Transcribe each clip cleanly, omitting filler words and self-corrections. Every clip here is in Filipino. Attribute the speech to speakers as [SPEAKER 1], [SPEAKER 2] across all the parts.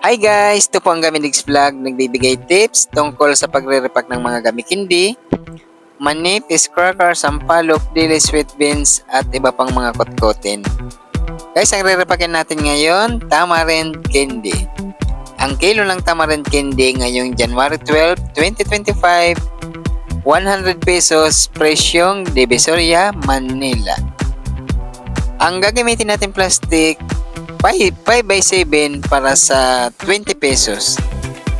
[SPEAKER 1] Hi guys! Ito po ang Gaminix Vlog. Nagbibigay tips tungkol sa pagre-repack ng mga gamit hindi, manip, cracker, sampalok, dili, sweet beans, at iba pang mga kotkotin. Guys, ang re-repackin natin ngayon, tamarind candy. Ang kilo ng tamarind candy ngayong January 12, 2025, 100 pesos, presyong Divisoria, Manila. Ang gagamitin natin plastic 5x7 para sa 20 pesos.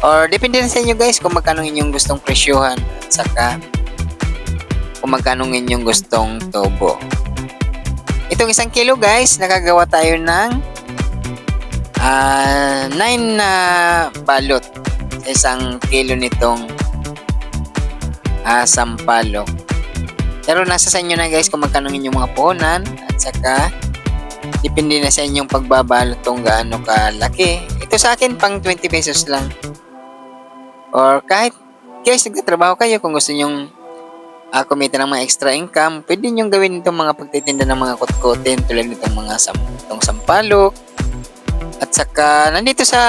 [SPEAKER 1] Or depende na sa inyo guys kung magkano inyong gustong presyohan at saka kung magkano inyong gustong tubo. Itong 1 kilo guys, nakagawa tayo ng 9 na balot sa 1 kilo nitong sampalok. Pero nasa sa inyo na guys kung magkano inyong mga puhunan at saka depende na sa inyong pagbabalot kung gaano kalaki. Ito sa akin pang 20 pesos lang. Or kahit guys nagtatrabaho kayo kung gusto nyong kumita ng mga extra income, pwede nyong gawin itong mga pagtitinda ng mga kotkotin tulad nitong mga sampalok. At saka nandito sa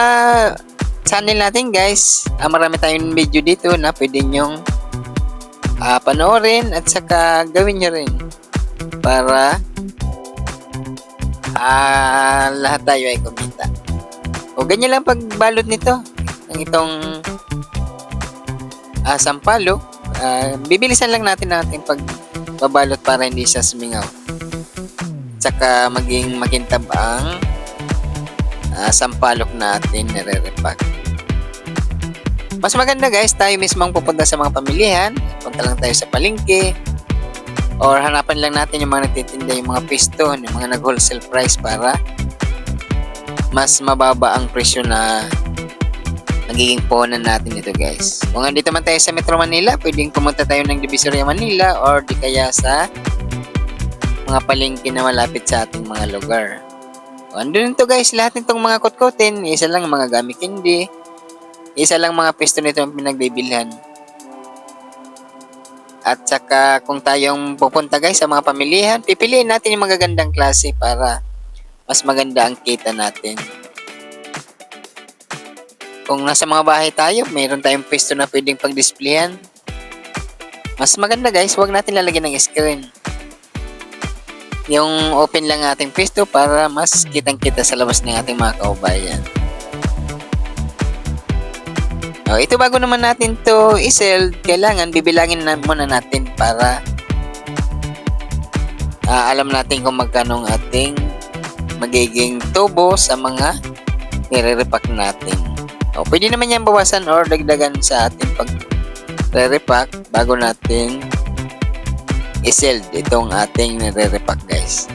[SPEAKER 1] channel natin guys, marami tayong video dito na pwede nyong panoorin at saka gawin nyo rin para lahat tayo ay kumita. O ganyan lang pagbalot nito ng itong sampalok. Bibilisan lang natin pagbabalot para hindi siya sumingaw. Tsaka maging makintab ang sampalok natin nare-repack. Mas maganda guys, tayo mismo ang pupunta sa mga pamilihan. Punta lang tayo sa palengke or hanapan lang natin yung mga nagtitinda, yung mga pisto, yung mga nag-wholesale price para mas mababa ang presyo na magiging puhunan natin ito guys. Kung andito man tayo sa Metro Manila, pwedeng pumunta tayo ng Divisoria Manila or di kaya sa mga palengke na malapit sa ating mga lugar. Andun ito guys, lahat nitong mga kotkotin, isa lang mga gamit hindi, isa lang mga pisto nito ang pinagbibilhan. At saka kung tayong pupunta guys sa mga pamilihan, pipiliin natin yung magagandang klase para mas maganda ang kita natin. Kung nasa mga bahay tayo, mayroon tayong pwesto na pwedeng pag-displayan. Mas maganda guys, huwag natin lalagyan ng screen. Yung open lang ating pwesto para mas kitang-kita sa labas ng ating mga kaubayan. Ito bago naman natin to i-sell, kailangan bibilangin muna natin para alam natin kung magkano ang ating magiging tubo sa mga nire-repack natin. Pwede naman yan bawasan or dagdagan sa ating pag-repack bago natin i-sell itong ating nire-repack guys.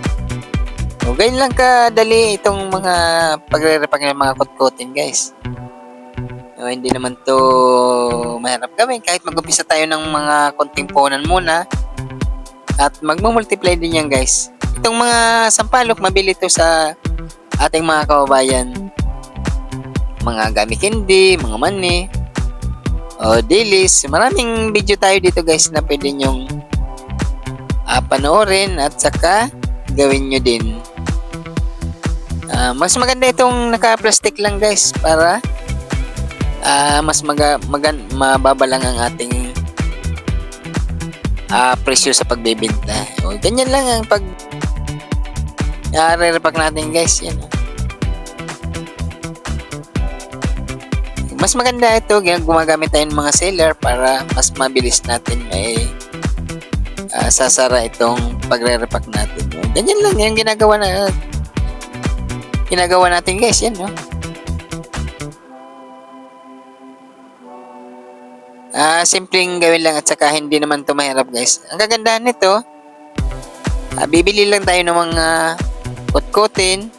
[SPEAKER 1] Ganyan lang kadali itong mga pagre-repack ng mga kotkotin guys. Hindi naman to mahirap gawin kahit mag-umpisa tayo ng mga konting puhunan muna at magmumultiply din yan guys. Itong mga sampalok mabili to sa ating mga kababayan, mga gamit hindi, mga mani o dilis. Maraming video tayo dito guys na pwede nyong panoorin at saka gawin nyo din. Mas maganda itong naka-plastic lang guys para mas mababa lang ang ating presyo sa pagbebenta. Ganyan lang ang pag re-repack natin guys. Yan. Mas maganda ito, gumagamit tayo ng mga seller para mas mabilis natin may sasara itong pagre-repack natin. Ganyan lang yung ginagawa natin guys. Yan, no? Simpleng gawin lang at saka hindi naman to mahirap guys. Ang kagandahan nito, bibili lang tayo ng mga kotkotin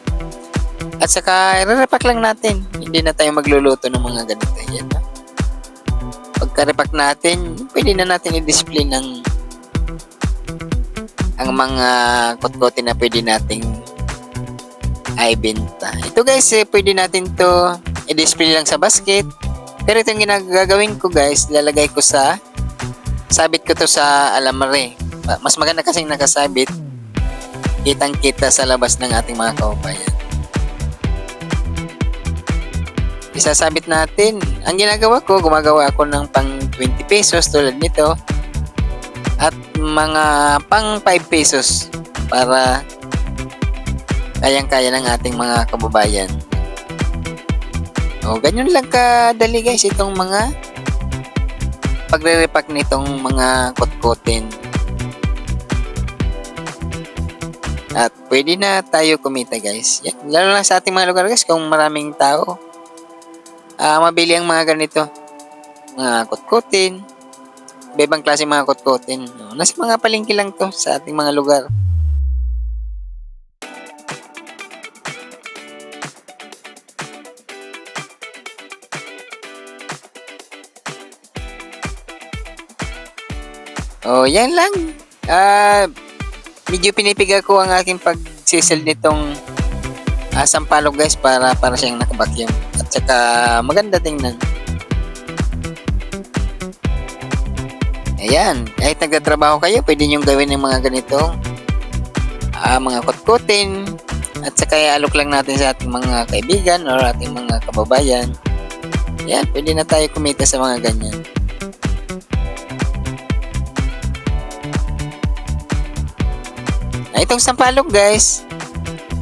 [SPEAKER 1] at saka re-repack lang natin. Hindi na tayo magluluto ng mga ganito. Yan, no? Pagka-repack natin, pwede na natin i-display ang mga kotkotin na pwede nating ibenta. Ito guys, pwede natin to i-display lang sa basket. Pero itong ginagagawin ko guys, lalagay ko sabit ko to sa alambre. Mas maganda kasing nakasabit. Kitang-kita sa labas ng ating mga kaubayan. isasabit natin. Ang ginagawa ko, gumagawa ako ng pang 20 pesos tulad nito at mga pang 5 pesos para kayang-kaya ng ating mga kababayan. O, ganyan lang kadali guys itong mga pagre-repack nitong mga kotkotin. At pwede na tayo kumita guys. Yan. Lalo lang sa ating mga lugar guys kung maraming tao. Mabili ang mga ganito. Mga kotkotin. Ibang klase mga kotkotin. Nasa mga palengke lang to sa ating mga lugar. Yan lang. Medyo pinipiga ko ang aking pag-sisel nitong sampalok guys para siyang nakabakyam. At saka maganda tingnan. Ayan, kahit nagtatrabaho kayo, pwede nyo gawin ng mga ganitong mga kotkotin. At saka alok lang natin sa ating mga kaibigan or ating mga kababayan. Ayan, pwede na tayo kumita sa mga ganyan. Itong sampalok guys,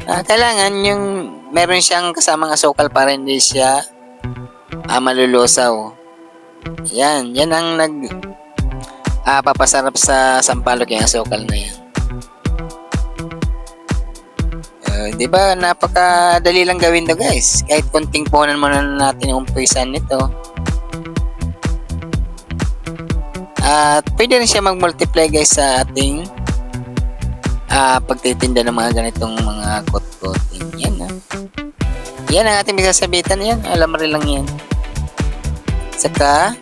[SPEAKER 1] kailangan yung meron siyang kasamang asukal para hindi siya malulusaw. Yan ang papasarap sa sampalok, yung asukal na yan. Di ba napakadali lang gawin to guys. Kahit konting puhunan muna natin yung umpisan nito. At pwede rin siya mag-multiply guys sa ating pagtitinda ng mga ganitong mga kot-kotin. Yan yan ang ating sasabitan. Yan, alam rin lang yan. Saka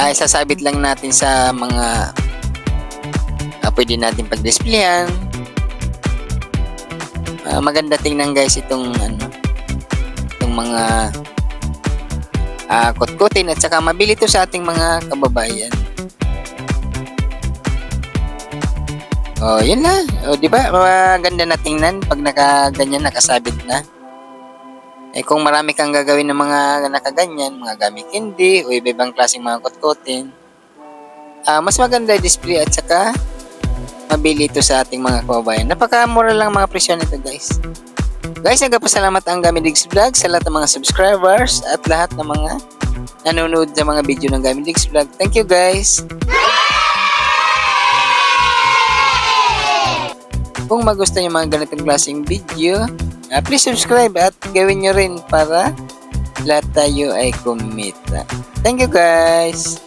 [SPEAKER 1] isasabit lang natin sa mga pwede natin pag-displayan. Maganda tingnan guys itong itong mga kot-kotin at saka mabili to sa ating mga kababayan. Yun na. Di ba? Maganda na tingnan pag nakaganyan, nakasabit na. Kung marami kang gagawin ng mga nakaganyan, mga gamit hindi, o iba-ibang klaseng mga kotkotin, mas maganda display at saka mabili ito sa ating mga kababayan. Napakamura lang mga presyo nito guys. Guys, nagpapasalamat ang Gamidigs Vlog sa lahat ng mga subscribers at lahat ng mga nanonood sa mga video ng Gamidigs Vlog. Thank you guys! Kung magustuhan yung mga ganitong klaseng video, please subscribe at gawin nyo rin para lahat tayo ay kumita. Thank you guys!